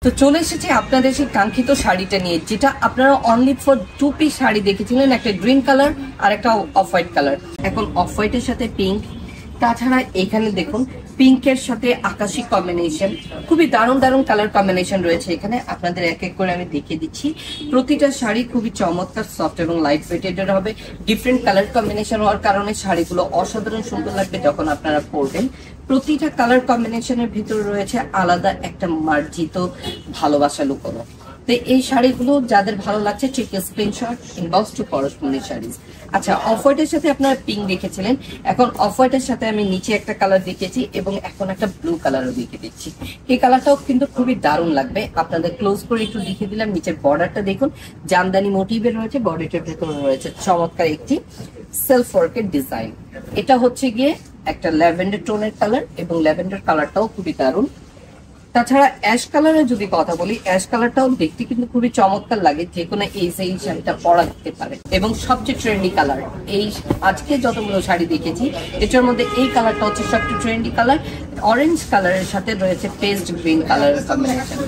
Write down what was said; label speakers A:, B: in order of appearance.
A: তো চলে এসেছে আপনাদের সেই কাঙ্ক্ষিত শাড়িটা নিয়ে, যেটা আপনারা অনলি ফর 2 পিস শাড়ি দেখেছিলেন, একটা গ্রিন কালার আর একটা অফ হোয়াইট কালার। এখন অফ হোয়াইটের সাথে পিঙ্ক, তাছাড়া এখানে দেখুন পিঙ্কের সাথে আকাশি কম্বিনেশন, খুবই দারুণ দারুণ কালার কম্বিনেশন রয়েছে এখানে। আপনাদের এক এক করে আমি দেখিয়ে দিচ্ছি। প্রতিটা শাড়ি খুবই চমৎকার, সফট এবং লাইট ওয়েটেড হবে। ডিফারেন্ট কালার কম্বিনেশন হওয়ার কারণে শাড়িগুলো অসাধারণ সুন্দর লাগবে যখন আপনারা পরবেন। প্রতিটা কালার কম্বিনেশনের ভিতরে রয়েছে আলাদা একটা মার্জিত ভালোবাসা লুকোনো। তো এই শাড়িগুলো যাদের ভালো লাগছে check screenshot inbox to corresponding saris. আচ্ছা, অফ হোয়াইটের সাথে আপনারা পিঙ্ক দেখেছিলেন, এখন অফ হোয়াইটের সাথে আমি নিচে একটা কালার দেখিয়েছি এবং এখন একটা ব্লু কালারও দেখিয়ে দিচ্ছি। এই কালারটাও কিন্তু খুবই দারুণ লাগবে। আপনাদের ক্লোজ করে একটু দেখিয়ে দিলাম। নিচের বর্ডারটা দেখুন, জামদানি মোটিভের রয়েছে, বডিটার ভেতরে রয়েছে চমৎকার একটি সেলফ ওয়ার্কের ডিজাইন। এটা হচ্ছে গিয়ে একটা ল্যাভেন্ডার টোনের কালার এবং ল্যাভেন্ডার কালারটাও খুবই দারুণ। তাছাড়া অ্যাশ কালারের যদি কথা বলি, অ্যাশ কালারটাও দেখতে কিন্তু খুবই চমৎকার লাগে, যে কোনো এই শাড়িটা পরা যেতে পারে। এবং সবচেয়ে ট্রেন্ডি কালার, এই আজকে যতগুলো শাড়ি দেখেছি এটার মধ্যে এই কালারটা হচ্ছে সবচেয়ে ট্রেন্ডি কালার। অরেঞ্জ কালারের সাথে রয়েছে পেস্ট গ্রিন কালারের কম্বিনেশন।